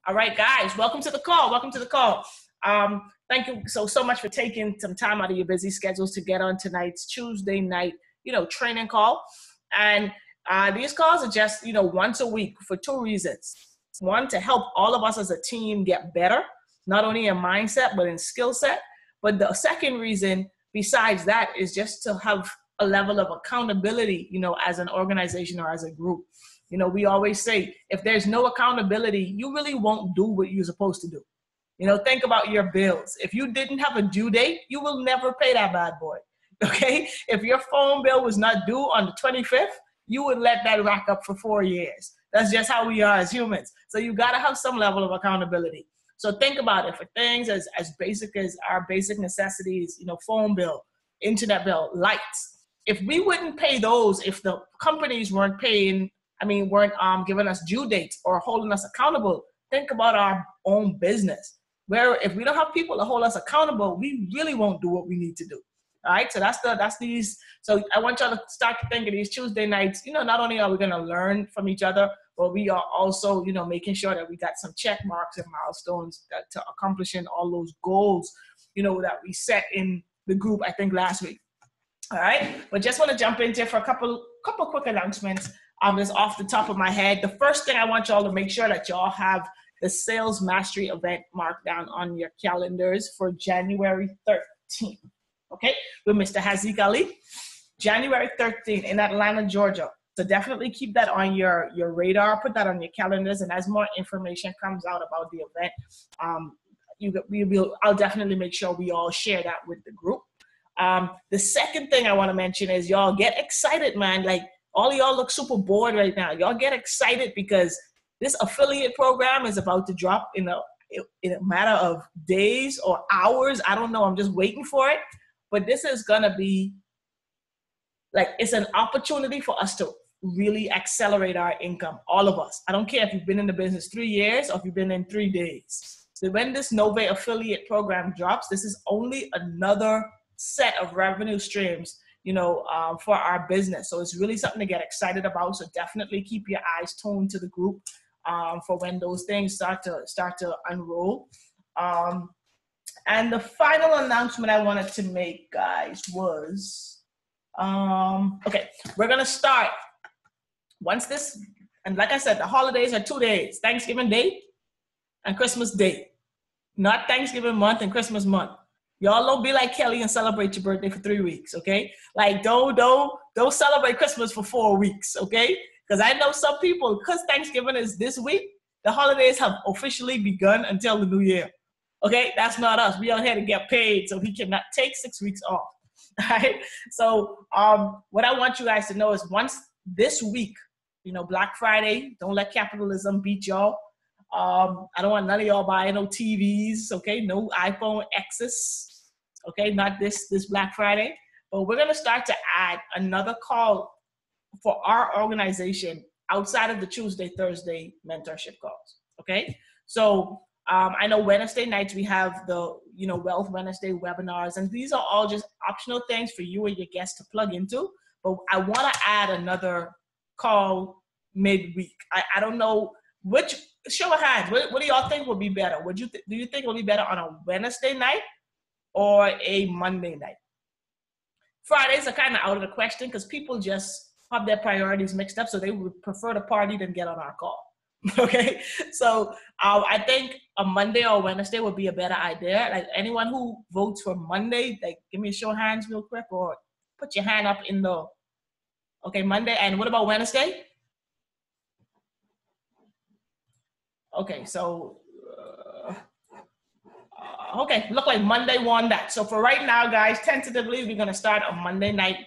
All right, guys, welcome to the call. Welcome to the call. Thank you so much for taking some time out of your busy schedules to get on tonight's Tuesday night, training call. And these calls are just, once a week for two reasons. One, to help all of us as a team get better, not only in mindset, but in skill set. But the second reason besides that is just to have a level of accountability, as an organization or as a group. We always say, if there's no accountability, you really won't do what you're supposed to do. Think about your bills. If you didn't have a due date, you will never pay that bad boy, okay? If your phone bill was not due on the 25th, you would let that rack up for 4 years. That's just how we are as humans. So you gotta have some level of accountability. So think about it for things as basic as our basic necessities, phone bill, internet bill, lights. If we wouldn't pay those, if the companies weren't giving us due dates or holding us accountable, think about our own business. Where if we don't have people to hold us accountable, we really won't do what we need to do. All right, so that's these. So I want y'all to start to think of these Tuesday nights. Not only are we going to learn from each other, but we are also, making sure that we got some check marks and milestones to accomplishing all those goals, that we set in the group, I think, last week. All right, but just want to jump into for a couple quick announcements. Just off the top of my head, the first thing I want y'all to make sure that y'all have the Sales Mastery event marked down on your calendars for January 13th. Okay, with Mr. Haziq Ali, January 13th in Atlanta, Georgia. So definitely keep that on your radar, put that on your calendars, and as more information comes out about the event, I'll definitely make sure we all share that with the group. The second thing I want to mention is y'all get excited, man. Like all of y'all look super bored right now. Y'all get excited because this affiliate program is about to drop in a matter of days or hours. I don't know. I'm just waiting for it. But this is going to be it's an opportunity for us to really accelerate our income, all of us. I don't care if you've been in the business 3 years or if you've been in 3 days. So when this Nov affiliate program drops, this is only another set of revenue streams, for our business. So it's really something to get excited about. So definitely keep your eyes tuned to the group for when those things start to unroll. And the final announcement I wanted to make, guys, was, okay, we're going to start once this, and like I said, the holidays are 2 days, Thanksgiving Day and Christmas Day, not Thanksgiving month and Christmas month. Y'all don't be like Kelly and celebrate your birthday for 3 weeks, okay? Like don't celebrate Christmas for 4 weeks, okay? Because I know some people, because Thanksgiving is this week, the holidays have officially begun until the new year. Okay, that's not us. We out here to get paid, so we cannot take 6 weeks off. All right. So what I want you guys to know is once this week, Black Friday, don't let capitalism beat y'all. I don't want none of y'all buying no TVs, okay? No iPhone X's, okay? Not this Black Friday. But we're gonna start to add another call for our organization outside of the Tuesday, Thursday mentorship calls, okay? So I know Wednesday nights we have the, Wealth Wednesday webinars, and these are all just optional things for you and your guests to plug into. But I want to add another call midweek. I don't know which. Show of hands. What do y'all think would be better? Do you think it would be better on a Wednesday night or a Monday night? Fridays are kind of out of the question because people just have their priorities mixed up, so they would prefer to party than get on our call. Okay, so I think a Monday or Wednesday would be a better idea. Like anyone who votes for Monday, like give me a show of hands real quick, or put your hand up in the. Okay, Monday. And what about Wednesday? Okay, so okay, look like Monday won that. So for right now, guys, tentatively we're gonna start a Monday night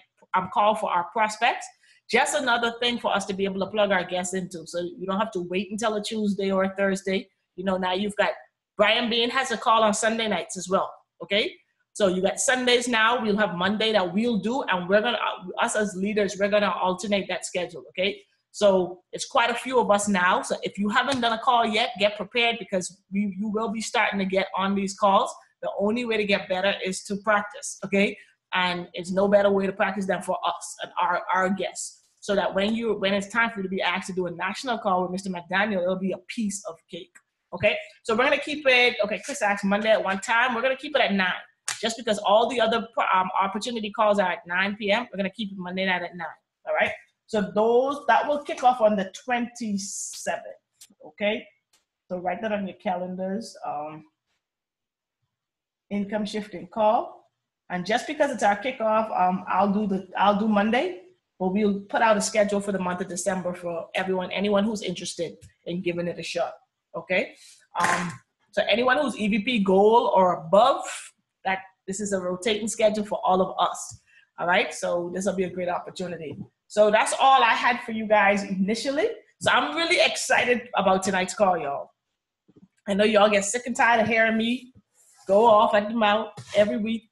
call for our prospects. Just another thing for us to be able to plug our guests into. So you don't have to wait until a Tuesday or a Thursday. Now you've got Brian Bean has a call on Sunday nights as well. Okay. So you got Sundays now. We'll have Monday that we'll do. And us as leaders, we're going to alternate that schedule. Okay. So it's quite a few of us now. So if you haven't done a call yet, get prepared because you will be starting to get on these calls. The only way to get better is to practice. Okay. And it's no better way to practice than for us and our guests. So that when it's time for you to be asked to do a national call with Mr. McDaniel, it'll be a piece of cake. Okay, so we're gonna keep it. Okay, Chris asked Monday at 1 time. We're gonna keep it at 9, just because all the other opportunity calls are at 9 p.m. We're gonna keep it Monday night at 9. All right. So that will kick off on the 27th. Okay. So write that on your calendars. Income shifting call, and just because it's our kickoff, I'll do Monday, but we'll put out a schedule for the month of December for anyone who's interested in giving it a shot. Okay. So anyone who's EVP goal or above, that this is a rotating schedule for all of us. All right. So this will be a great opportunity. So that's all I had for you guys initially. So I'm really excited about tonight's call, y'all. I know y'all get sick and tired of hearing me go off at the mouth every week,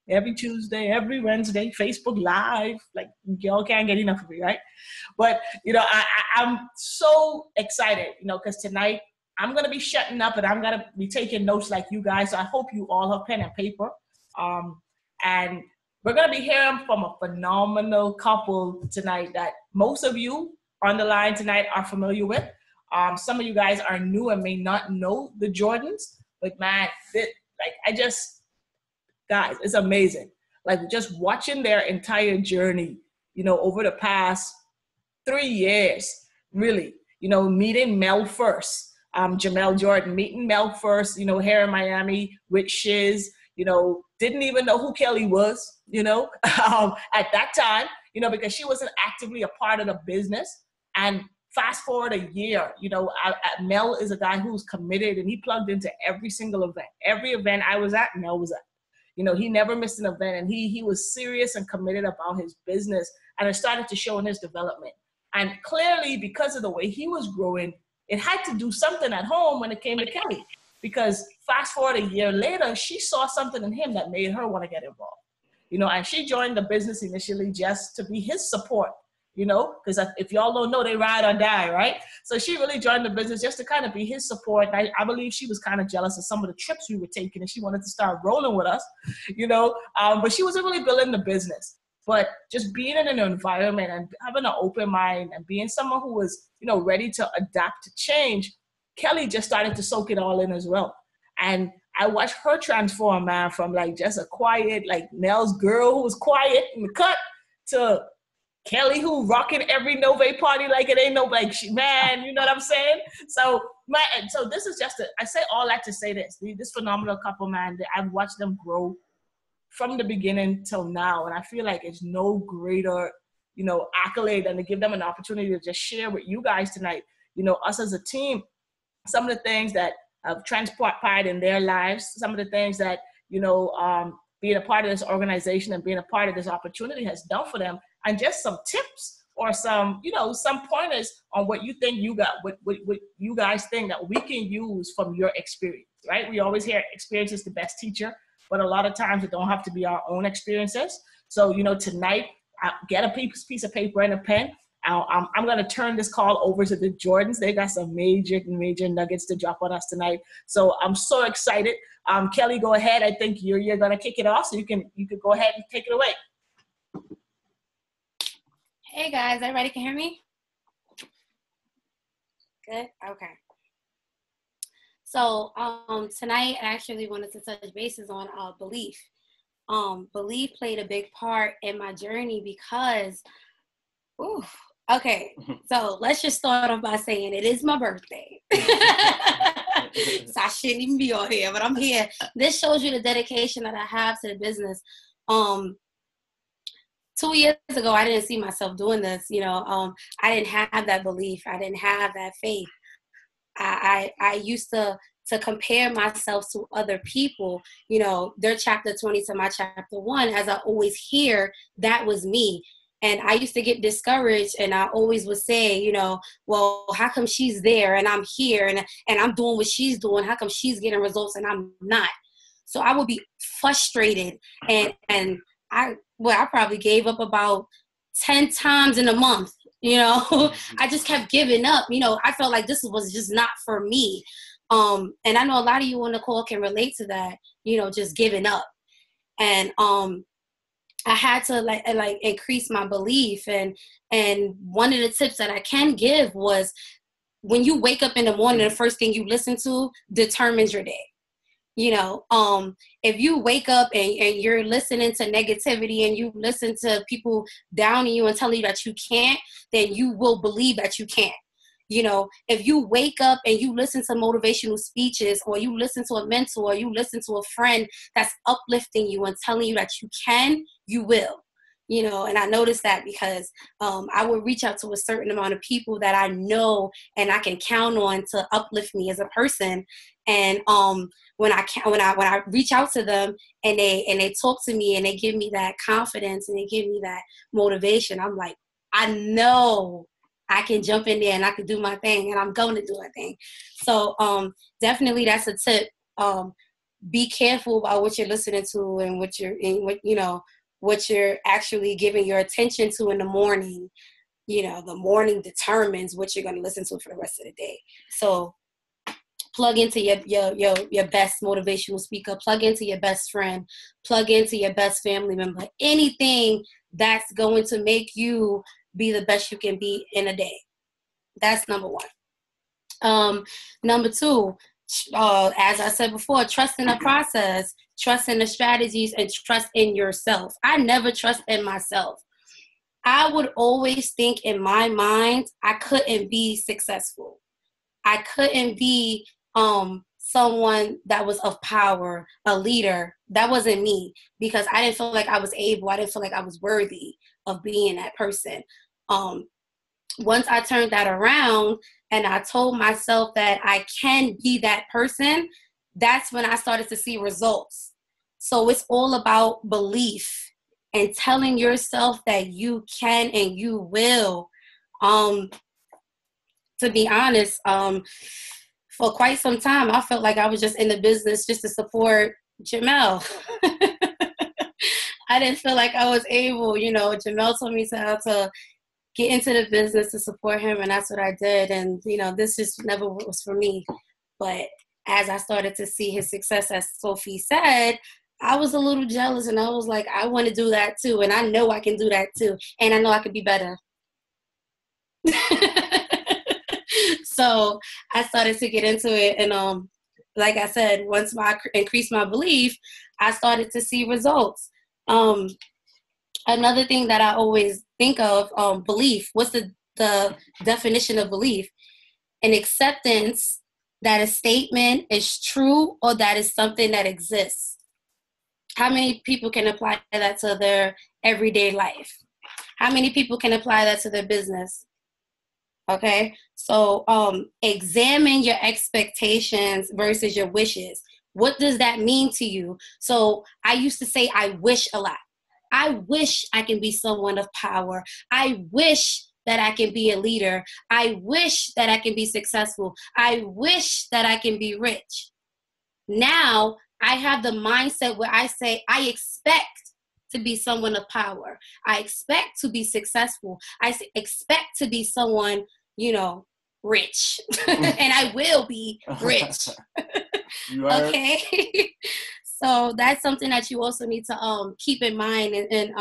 every Tuesday, every Wednesday, Facebook Live. Like, y'all can't get enough of me, right? But, I'm so excited, because tonight I'm going to be shutting up and I'm going to be taking notes like you guys. So I hope you all have pen and paper. And we're going to be hearing from a phenomenal couple tonight that most of you on the line tonight are familiar with. Some of you guys are new and may not know the Jordans, but man, guys, it's amazing. Like, just watching their entire journey, over the past 3 years, really, meeting Mel first, Jamel Jordan, meeting Mel first, here in Miami with Shiz, didn't even know who Kelly was, at that time, because she wasn't actively a part of the business. And fast forward a year, Mel is a guy who's committed and he plugged into every single event. Every event I was at, Mel was at. He never missed an event, and he was serious and committed about his business, and it started to show in his development. And clearly, because of the way he was growing, it had to do something at home when it came to Kelly, because fast forward a year later, she saw something in him that made her want to get involved. And she joined the business initially just to be his support. Because if y'all don't know, they ride or die, right? So she really joined the business just to kind of be his support. And I believe she was kind of jealous of some of the trips we were taking, and she wanted to start rolling with us, but she wasn't really building the business. But just being in an environment and having an open mind and being someone who was, ready to adapt to change, Kelly just started to soak it all in as well. And I watched her transform, man, from like just a quiet, like Mel's girl who was quiet in the cut to Kelly who rocking every Nov party like it ain't no, like, man, you know what I'm saying? So this is just I say all that to say this phenomenal couple, man, that I've watched them grow from the beginning till now. And I feel like it's no greater, accolade than to give them an opportunity to just share with you guys tonight, us as a team, some of the things that have transpired in their lives, some of the things that, being a part of this organization and being a part of this opportunity has done for them, and just some tips or some, some pointers on what you think you got, what you guys think that we can use from your experience, right? We always hear experience is the best teacher, but a lot of times it don't have to be our own experiences. So, tonight, get a piece of paper and a pen. I'm going to turn this call over to the Jordans. They got some major nuggets to drop on us tonight. So I'm so excited. Kelly, go ahead. I think you're going to kick it off, so you can go ahead and take it away. Hey guys, everybody can hear me? Good? Okay. So tonight I actually wanted to touch bases on belief. Belief played a big part in my journey because, okay, so let's just start off by saying it is my birthday. So I shouldn't even be on here, but I'm here. This shows you the dedication that I have to the business. 2 years ago, I didn't see myself doing this. I didn't have that belief. I didn't have that faith. I used to compare myself to other people, their chapter 20 to my chapter 1, as I always hear, that was me. And I used to get discouraged, and I always would say, well, how come she's there and I'm here and I'm doing what she's doing? How come she's getting results and I'm not? So I would be frustrated, and I probably gave up about 10 times in a month, I just kept giving up. I felt like this was just not for me. And I know a lot of you on the call can relate to that, just giving up. And I had to like increase my belief. And one of the tips that I can give was when you wake up in the morning, the first thing you listen to determines your day. You know, if you wake up and you're listening to negativity and you listen to people downing you and telling you that you can't, then you will believe that you can't. You know, if you wake up and you listen to motivational speeches, or you listen to a mentor, or you listen to a friend that's uplifting you and telling you that you can, you will. You know, and I noticed that because I would reach out to a certain amount of people that I know and I can count on to uplift me as a person. And when I reach out to them and they talk to me and they give me that confidence and they give me that motivation, I'm like, I know I can jump in there and I can do my thing, and I'm going to do my thing. So definitely that's a tip. Be careful about what you're listening to and what you're actually giving your attention to in the morning. You know, the morning determines what you're going to listen to for the rest of the day. So plug into your best motivational speaker, plug into your best friend, plug into your best family member, anything that's going to make you be the best you can be in a day. That's number one. Number two, as I said before, trust in the process, trust in the strategies, and trust in yourself. I never trust in myself. I would always think in my mind, I couldn't be successful. I couldn't be someone that was of power, a leader. That wasn't me, because I didn't feel like I was able. I didn't feel like I was worthy of being that person. Once I turned that around and I told myself that I can be that person, that's when I started to see results. So it's all about belief and telling yourself that you can and you will. To be honest, for quite some time, I felt like I was just in the business just to support Jamel. I didn't feel like I was able, Jamel told me to get into the business to support him, and that's what I did. And, this just never was for me. But as I started to see his success, as Sophie said, I was a little jealous, and I was like, I want to do that too. And I know I can do that too. And I know I could be better. So I started to get into it. And like I said, once I increased my belief, I started to see results. Another thing that I always think of, belief. What's the definition of belief? An acceptance that a statement is true or that is something that exists. How many people can apply that to their everyday life? How many people can apply that to their business? Okay, so examine your expectations versus your wishes. What does that mean to you? So I used to say, I wish a lot. I wish I can be someone of power. I wish that I can be a leader. I wish that I can be successful. I wish that I can be rich. Now I have the mindset where I say, I expect to be someone of power. I expect to be successful. I expect to be someone, rich. And I will be rich. Okay. So that's something that you also need to keep in mind. And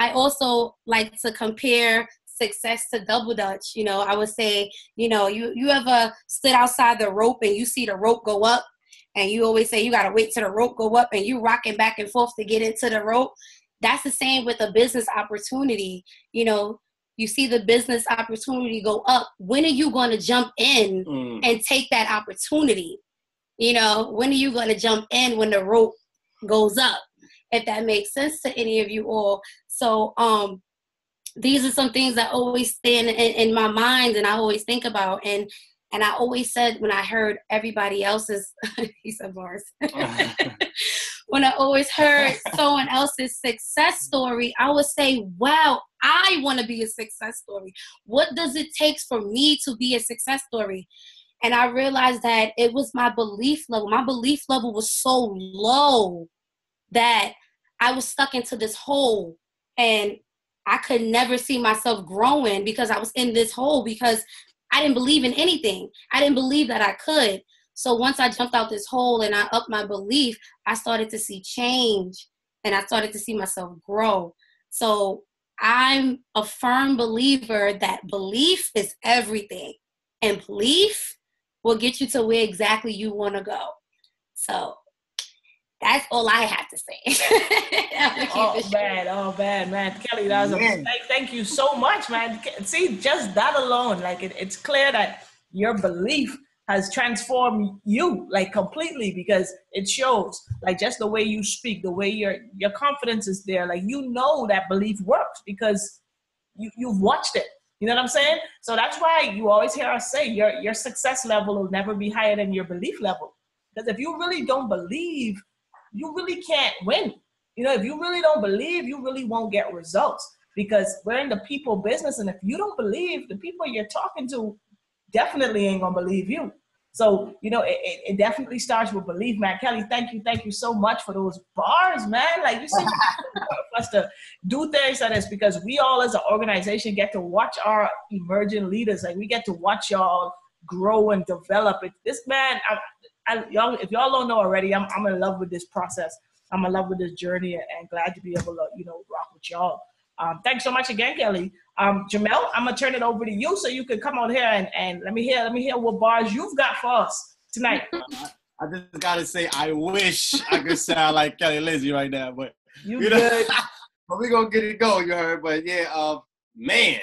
I also like to compare success to double dutch. I would say, you ever stood outside the rope and you see the rope go up, and you always say you got to wait till the rope go up, and you rocking back and forth to get into the rope. That's the same with a business opportunity. You see the business opportunity go up. When are you going to jump in and take that opportunity? When are you going to jump in when the rope goes up? If that makes sense to any of you all. So these are some things that always stay in my mind, and I always think about. And I always said, when I heard everybody else's, he said bars. When I always heard someone else's success story, I would say, wow, I want to be a success story. What does it take for me to be a success story? And I realized that it was my belief level. My belief level was so low that I was stuck into this hole, and I could never see myself growing because I was in this hole, because I didn't believe in anything. I didn't believe that I could. So once I jumped out this hole and I upped my belief, I started to see change, and I started to see myself grow. So I'm a firm believer that belief is everything. and belief will get you to where exactly you want to go. So that's all I have to say. Oh man, Kelly, that was thank you so much, man. See, just that alone, like it's clear that your belief has transformed you like completely, because it shows like just the way you speak, the way your confidence is there. Like, you know that belief works because you've watched it. You know what I'm saying? So that's why you always hear us say your success level will never be higher than your belief level. Because if you really don't believe, you really can't win. You know, if you really don't believe, you really won't get results, because we're in the people business. And if you don't believe, the people you're talking to definitely ain't gonna believe you. So, you know, it definitely starts with belief, man. Kelly, thank you so much for those bars, man. Like, you see, for us to do things like this, because we all as an organization get to watch our emerging leaders. Like, we get to watch y'all grow and develop. This man, y'all, if y'all don't know already, I'm in love with this process. I'm in love with this journey, and glad to be able to, you know, rock with y'all. Thanks so much again, Kelly. Jamel, I'm gonna turn it over to you so you can come on here and let me hear what bars you've got for us tonight. I just gotta say, I wish I could sound like Kelly Lindsay right now, but you know, but we gonna get it going, you heard. But yeah, man,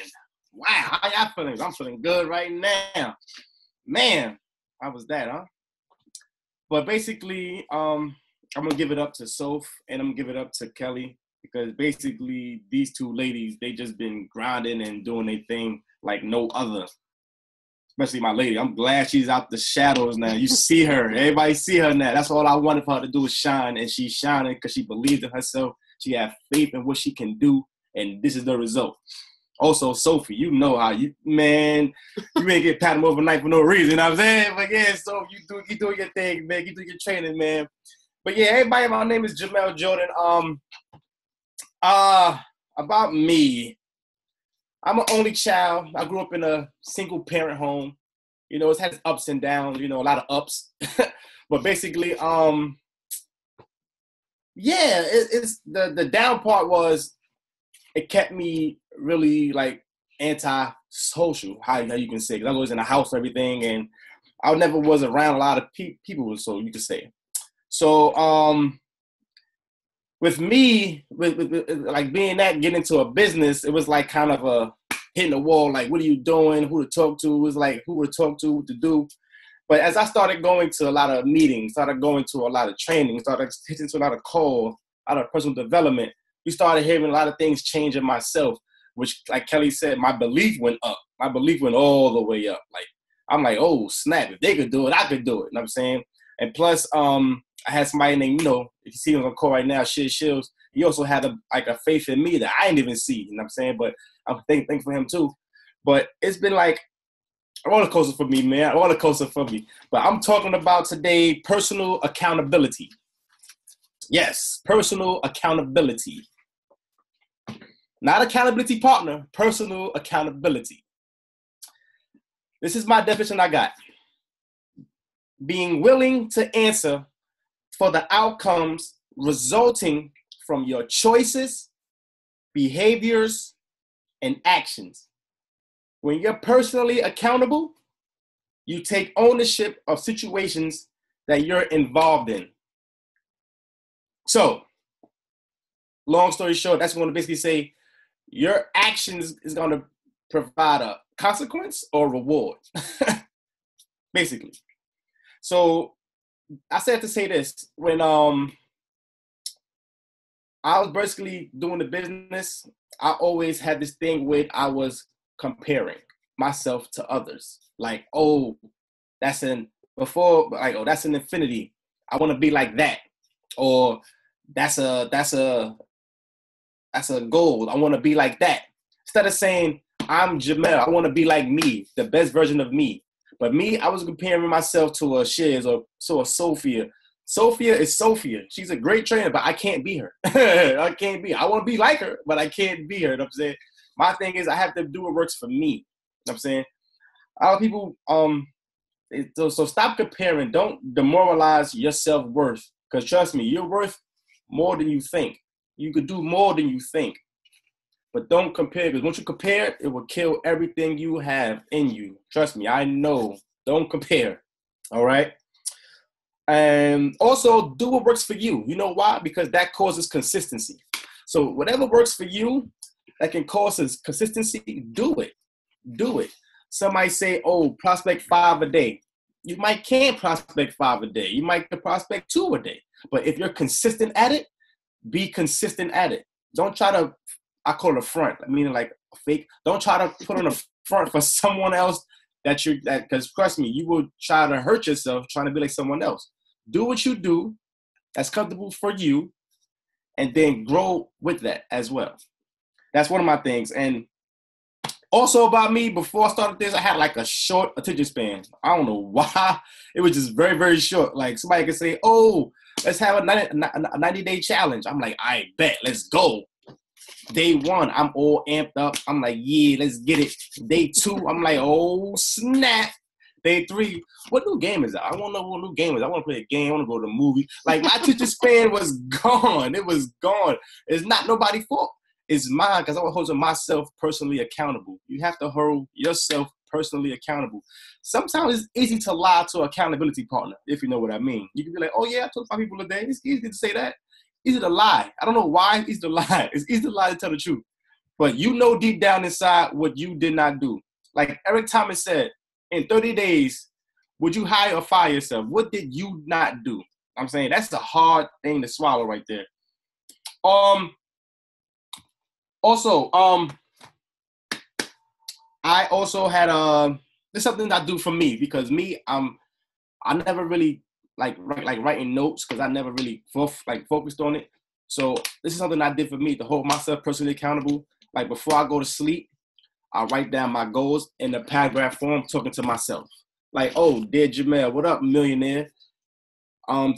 wow, how y'all feeling? I'm feeling good right now, man. How was that, huh? But basically, I'm gonna give it up to Soph, and I'm gonna give it up to Kelly, because basically these two ladies, they just been grinding and doing their thing like no other. Especially my lady. I'm glad she's out the shadows now. You see her. Everybody see her now. That's all I wanted for her to do is shine, and she's shining because she believes in herself. She has faith in what she can do, and this is the result. Also, Sophie, you know how you ain't get patted overnight for no reason, you know what I'm saying? But yeah, so you doing your thing, man. You do your training, man. But yeah, everybody, my name is Jamel Jordan. About me, I'm an only child. I grew up in a single parent home. You know, it's had its ups and downs, you know, a lot of ups. But basically, yeah, it's the down part was it kept me really like anti-social, how you can say, because I was always in the house and everything, and I never was around a lot of people, so you could say. So with me, with like being that, getting into a business, it was like kind of a hitting the wall, like, what are you doing, who to talk to, it was like who to talk to, what to do. But as I started going to a lot of meetings, started going to a lot of training, started hitting to a lot of calls, a lot of personal development, we started hearing a lot of things change in myself, which, like Kelly said, my belief went up. My belief went all the way up. Like, I'm like, oh, snap, if they could do it, I could do it. You know what I'm saying? And plus, I had somebody named, you know, if you see him on the call right now, Shields, he also had a faith in me that I didn't even see. You know what I'm saying? But I'm thankful for him too. But it's been like a roller coaster for me, man. A roller coaster for me. But I'm talking about today personal accountability. Yes, personal accountability. Not accountability partner, personal accountability. This is my definition I got. Being willing to answer for the outcomes resulting from your choices, behaviors, and actions. When you're personally accountable, you take ownership of situations that you're involved in. So, long story short, that's going to basically say your actions is going to provide a consequence or reward, basically. So I said to say this, when I was basically doing the business, I always had this thing where I was comparing myself to others. Like, oh, that's an infinity. I want to be like that. Or that's a goal. I want to be like that. Instead of saying, I'm Jamel, I want to be like me, the best version of me. But me, I was comparing myself to a Shiz or so a Sophia. Sophia is Sophia. She's a great trainer, but I can't be her. I can't be. I want to be like her, but I can't be her. You know what I'm saying? My thing is I have to do what works for me. You know what I'm saying? A lot of people, so stop comparing. Don't demoralize your self-worth. Because trust me, you're worth more than you think. You could do more than you think. But don't compare, because once you compare, it will kill everything you have in you. Trust me, I know. Don't compare. All right? And also, do what works for you. You know why? Because that causes consistency. So whatever works for you that can cause consistency, do it. Do it. Somebody say, oh, prospect 5 a day. You can't prospect 5 a day. You might prospect 2 a day. But if you're consistent at it, be consistent at it. Don't try to, I call it a front, meaning like a fake. Don't try to put on a front for someone else because trust me, you will try to hurt yourself trying to be like someone else. Do what you do that's comfortable for you, and then grow with that as well. That's one of my things. And also about me, before I started this, I had like a short attention span. I don't know why. It was just very, very short. Like somebody could say, oh, let's have a 90-day challenge. I'm like, I bet, let's go. Day 1, I'm all amped up. I'm like, yeah, let's get it. Day 2, I'm like, oh, snap. Day 3, what new game is that? I want to know what new game is. I want to play a game. I want to go to a movie. Like, my attention span was gone. It was gone. It's not nobody's fault. It's mine, because I was holding myself personally accountable. You have to hold yourself personally accountable. Sometimes it's easy to lie to an accountability partner, if you know what I mean. You can be like, oh, yeah, I told 5 people a day. It's easy to say that. Easy to lie. I don't know why it's easy to lie. It's easy to lie to tell the truth. But you know deep down inside what you did not do. Like Eric Thomas said, in 30 days, would you hire or fire yourself? What did you not do? I'm saying that's a hard thing to swallow right there. Also, I also had this is something I do for me, because me, I never really like writing notes, because I never really focused on it. So this is something I did for me to hold myself personally accountable. Like before I go to sleep, I write down my goals in a paragraph form, talking to myself. Like, oh, dear Jamel, what up, millionaire?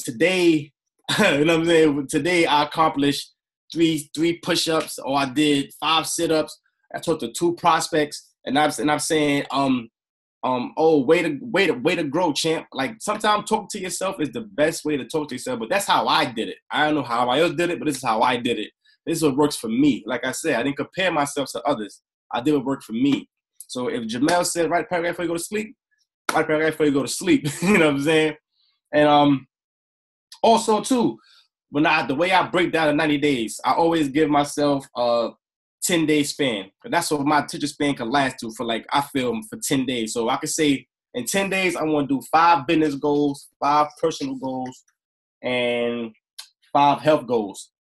Today, you know what I'm saying? Today I accomplished three push-ups, or I did 5 sit-ups. I talked to 2 prospects, and I'm saying, oh, way to grow, champ. Like sometimes talking to yourself is the best way to talk to yourself, but that's how I did it. I don't know how everybody else did it, but this is how I did it. This is what works for me. Like I said, I didn't compare myself to others. I did what worked for me. So if Jamel said, write a paragraph before you go to sleep, write a paragraph before you go to sleep. You know what I'm saying? And also too, the way I break down the 90 days, I always give myself a 10-day span. That's what my attention span can last to for for 10 days. So I could say in 10 days, I want to do 5 business goals, 5 personal goals, and 5 health goals.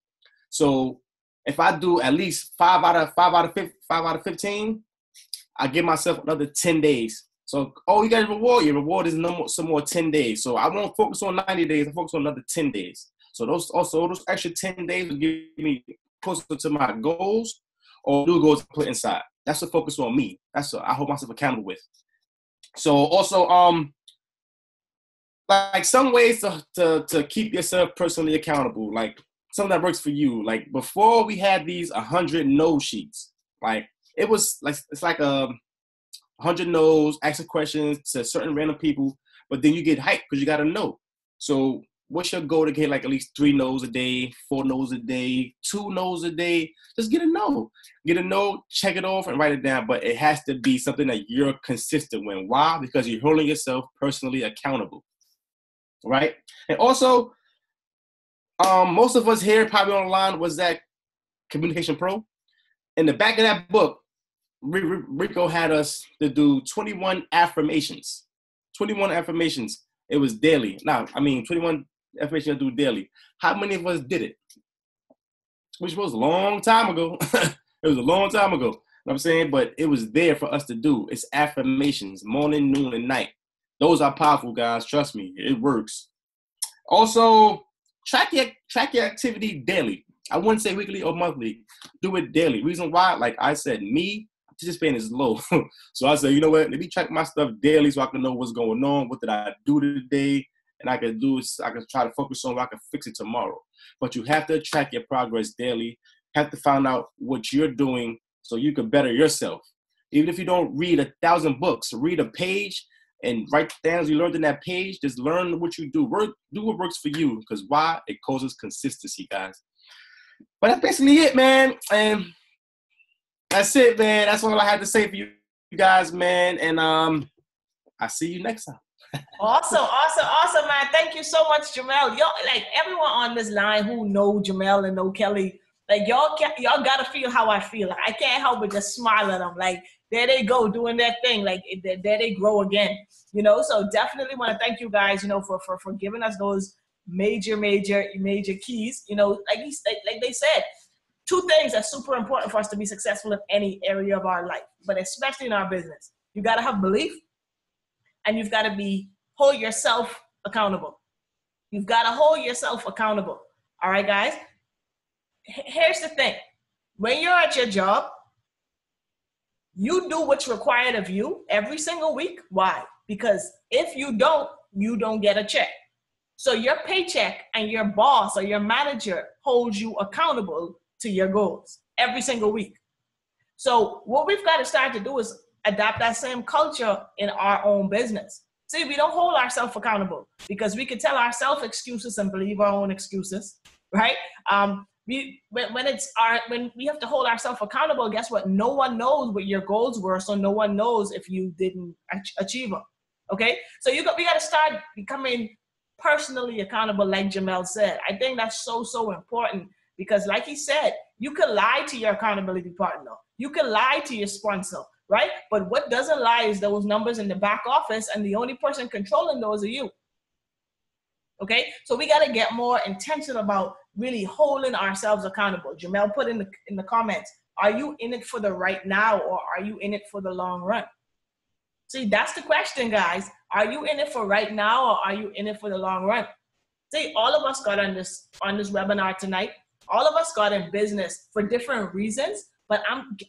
So if I do at least 5 out of 15, I give myself another 10 days. So, you got a reward. Your reward is some more 10 days. So I won't focus on 90 days. I focus on another 10 days. So those extra 10 days will give me closer to my goals or new goals to put inside. That's the focus on me. That's what I hold myself accountable with. So also, like some ways to keep yourself personally accountable, like something that works for you. Like before we had these 100 no sheets, like it was like, it's like 100 no's, asking questions to certain random people, but then you get hyped because you got to know. So what's your goal to get like at least 3 no's a day, 4 no's a day, 2 no's a day? Just get a no. Get a no, check it off and write it down. But it has to be something that you're consistent with. Why? Because you're holding yourself personally accountable. Right? And also, most of us here probably online was that Communication Pro. In the back of that book, Rico had us to do 21 affirmations. 21 affirmations. It was daily. 21 affirmations to do daily. How many of us did it? Which was a long time ago. It was a long time ago. You know what I'm saying? But it was there for us to do. It's affirmations, morning, noon, and night. Those are powerful, guys. Trust me. It works. Also, track your activity daily. I wouldn't say weekly or monthly. Do it daily. Reason why, like I said, attention span is low. So I said, you know what? Let me track my stuff daily so I can know what's going on. What did I do today? And I can try to focus on what I can fix it tomorrow. But you have to track your progress daily. You have to find out what you're doing so you can better yourself. Even if you don't read 1,000 books, read a page and write things you learned in that page. Just learn what you do. Do what works for you. Because why? It causes consistency, guys. But that's basically it, man. And That's it, man. That's all I had to say for you guys, man. And I'll see you next time. Awesome, man. Thank you so much, Jamel. Y'all, like everyone on this line who know Jamel and know Kelly, like y'all gotta feel how I feel. Like, I can't help but just smile at them. Like, there they go doing their thing. Like, there they grow again. You know, so definitely want to thank you guys, you know, for giving us those major keys. You know, like they said, two things are super important for us to be successful in any area of our life, but especially in our business. You gotta have belief, and you've got to hold yourself accountable. You've got to hold yourself accountable. All right, guys? Here's the thing. When you're at your job, you do what's required of you every single week. Why? Because if you don't get a check. So your paycheck and your boss or your manager holds you accountable to your goals every single week. So what we've got to start to do is adapt that same culture in our own business. See, we don't hold ourselves accountable because we can tell ourselves excuses and believe our own excuses, right? When we have to hold ourselves accountable, guess what? No one knows what your goals were, so no one knows if you didn't achieve them. Okay, so we got to start becoming personally accountable, like Jamel said. I think that's so important because, like he said, you can lie to your accountability partner, you can lie to your sponsor, right? But what doesn't lie is those numbers in the back office, and the only person controlling those are you. Okay, so we got to get more intentional about really holding ourselves accountable. Jamel put in the comments, are you in it for the right now, or are you in it for the long run? See, that's the question, guys. Are you in it for right now, or are you in it for the long run? See, all of us got on this webinar tonight. All of us got in business for different reasons, but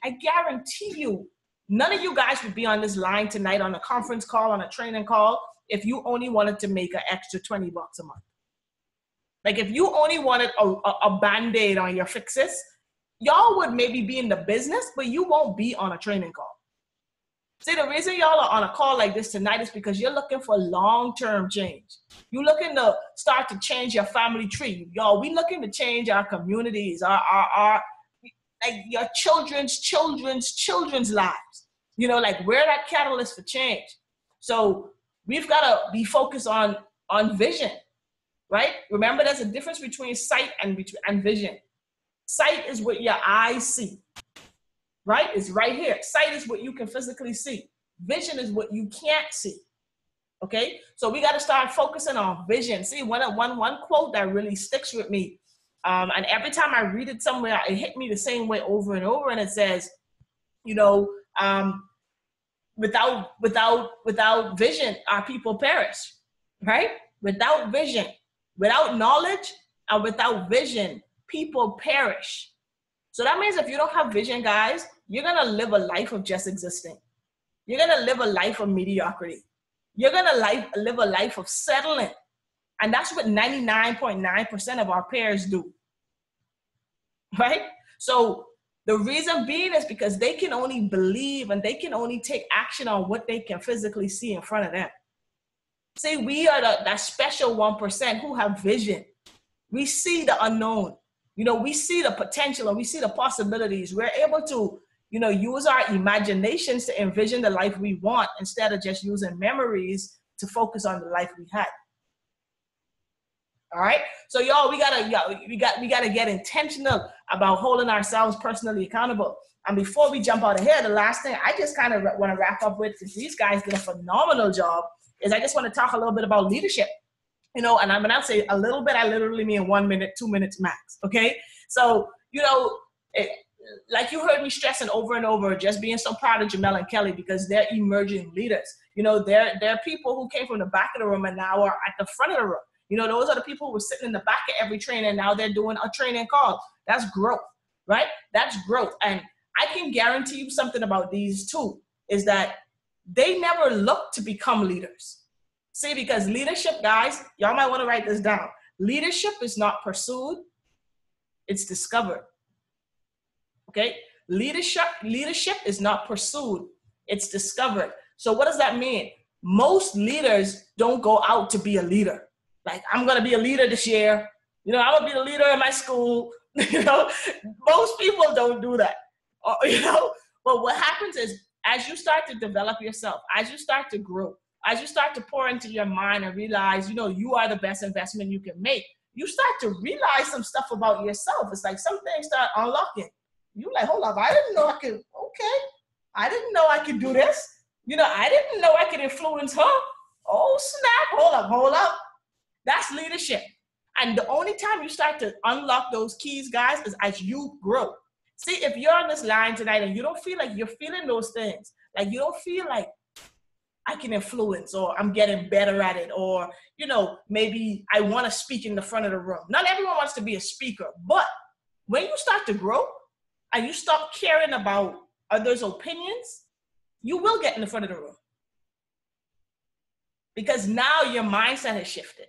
I guarantee you, none of you guys would be on this line tonight on a conference call, on a training call, if you only wanted to make an extra $20 a month. Like, if you only wanted a Band-Aid on your fixes, y'all would maybe be in the business, but you won't be on a training call. See, the reason y'all are on a call like this tonight is because you're looking for long-term change. You're looking to start to change your family tree. Y'all, we looking to change our communities, our like your children's lives. You know, like, we're that catalyst for change. So we've got to be focused on vision, right? Remember, there's a difference between sight and vision. Sight is what your eyes see. Right? It's right here. Sight is what you can physically see. Vision is what you can't see. Okay? So we got to start focusing on vision. See, one quote that really sticks with me, and every time I read it somewhere, it hit me the same way over and over, and it says, you know, without vision, our people perish. Right? Without vision, without knowledge, and without vision, people perish. So that means if you don't have vision, guys, you're going to live a life of just existing. You're going to live a life of mediocrity. You're going to live a life of settling. And that's what 99.9% of our peers do. Right? So the reason being is because they can only believe and they can only take action on what they can physically see in front of them. See, we are that special 1% who have vision. We see the unknown. You know, we see the potential and we see the possibilities. We're able to, you know, use our imaginations to envision the life we want instead of just using memories to focus on the life we had. All right. So y'all, we gotta get intentional about holding ourselves personally accountable. And before we jump out of here, the last thing I just kind of want to wrap up with, because these guys did a phenomenal job, is I just want to talk a little bit about leadership. You know, and when I say a little bit, I literally mean 1 minute, 2 minutes max. Okay. So, you know, like you heard me stressing over and over, just being so proud of Jamel and Kelly because they're emerging leaders. You know, they're people who came from the back of the room and now are at the front of the room. You know, those are the people who were sitting in the back of every training and now they're doing a training call. That's growth, right? That's growth. And I can guarantee you something about these two is that they never look to become leaders. See, because leadership, guys, y'all might want to write this down. Leadership is not pursued, it's discovered. Okay? Leadership is not pursued, it's discovered. So what does that mean? Most leaders don't go out to be a leader. Like, I'm going to be a leader this year. You know, I'm going to be the leader in my school. You know, most people don't do that. or, you know, but what happens is as you start to develop yourself, as you start to grow, as you start to pour into your mind and realize, you know, you are the best investment you can make, you start to realize some stuff about yourself. It's like some things start unlocking. You like, hold up, I didn't know I could, okay. I didn't know I could do this. You know, I didn't know I could influence her. Oh, snap, hold up. That's leadership. And the only time you start to unlock those keys, guys, is as you grow. See, if you're on this line tonight and you don't feel like you're feeling those things, like you don't feel like I can influence or I'm getting better at it, or, you know, maybe I want to speak in the front of the room. Not everyone wants to be a speaker, but when you start to grow and you stop caring about others' opinions, you will get in the front of the room. Because now your mindset has shifted.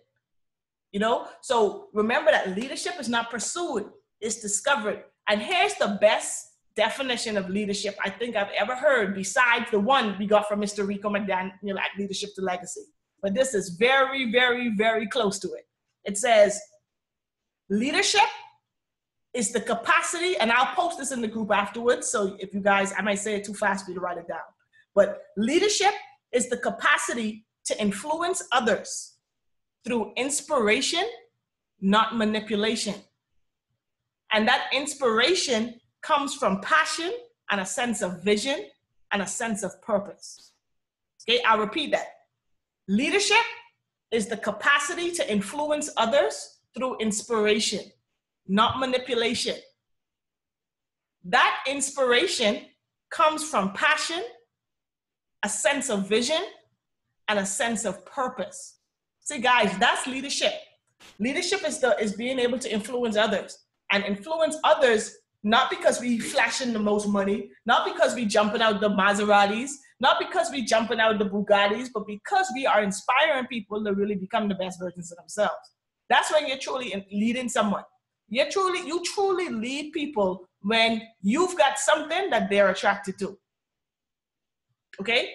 You know, so remember that leadership is not pursued, it's discovered. And here's the best definition of leadership I think I've ever heard, besides the one we got from Mr. Rico McDaniel at Leadership to Legacy. But this is very, very, very close to it. It says, leadership is the capacity, and I'll post this in the group afterwards, so if you guys, I might say it too fast for you to write it down. But leadership is the capacity to influence others through inspiration, not manipulation. And that inspiration comes from passion and a sense of vision and a sense of purpose. Okay, I'll repeat that. Leadership is the capacity to influence others through inspiration, not manipulation. That inspiration comes from passion, a sense of vision, and a sense of purpose. See, guys, that's leadership. Leadership is being able to influence others, and influence others not because we flashing the most money, not because we jumping out the Maseratis, not because we jumping out the Bugattis, but because we are inspiring people to really become the best versions of themselves. That's when you're truly leading someone. You truly lead people when you've got something that they're attracted to. Okay?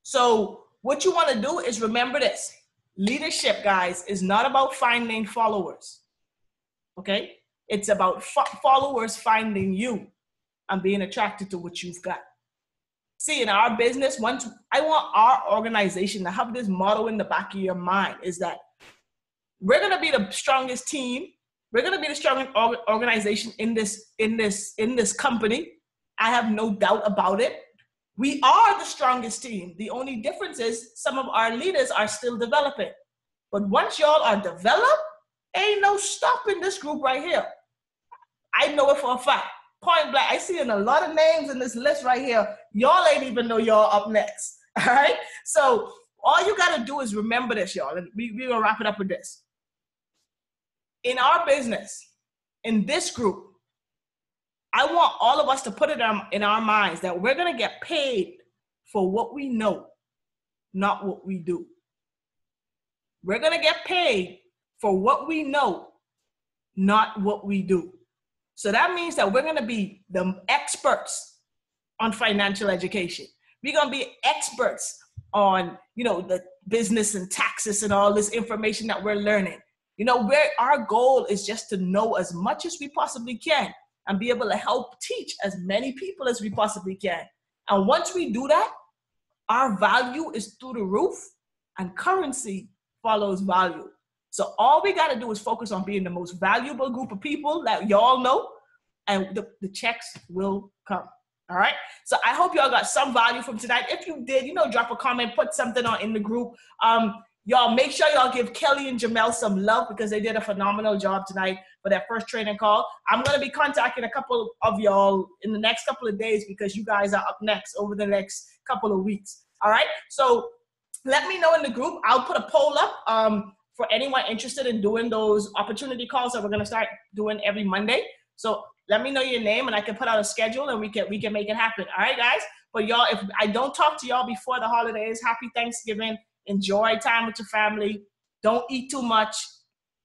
So what you want to do is remember this. Leadership, guys, is not about finding followers. Okay? It's about followers finding you and being attracted to what you've got. See, in our business, I want our organization to have this motto in the back of your mind, is that we're going to be the strongest team. We're going to be the strongest organization in this company. I have no doubt about it. We are the strongest team. The only difference is some of our leaders are still developing. But once y'all are developed, ain't no stopping this group right here. I know it for a fact. Point blank. I see in a lot of names in this list right here. Y'all ain't even know y'all up next. All right? So all you got to do is remember this, y'all. And we're going to wrap it up with this. In our business, in this group, I want all of us to put it in our minds that we're going to get paid for what we know, not what we do. We're going to get paid for what we know, not what we do. So that means that we're going to be the experts on financial education. We're going to be experts on, the business and taxes and all this information that we're learning. Where our goal is just to know as much as we possibly can and be able to help teach as many people as we possibly can. And once we do that, our value is through the roof and currency follows value. So all we got to do is focus on being the most valuable group of people that y'all know, and the checks will come. All right. So I hope y'all got some value from tonight. If you did, drop a comment, put something on in the group. Y'all make sure y'all give Kelly and Jamel some love because they did a phenomenal job tonight for that first training call. I'm going to be contacting a couple of y'all in the next couple of days because you guys are up next over the next couple of weeks. All right. So let me know in the group. I'll put a poll up for anyone interested in doing those opportunity calls that we're going to start doing every Monday. So let me know your name and I can put out a schedule and we can make it happen. All right, guys. But y'all, if I don't talk to y'all before the holidays, happy Thanksgiving. Enjoy time with your family. Don't eat too much.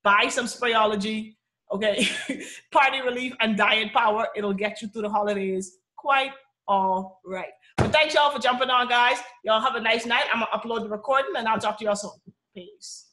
Buy some Sprayology. Okay. Party Relief and Diet Power. It'll get you through the holidays quite all right. But thanks y'all for jumping on, guys. Y'all have a nice night. I'm going to upload the recording and I'll talk to y'all soon. Peace.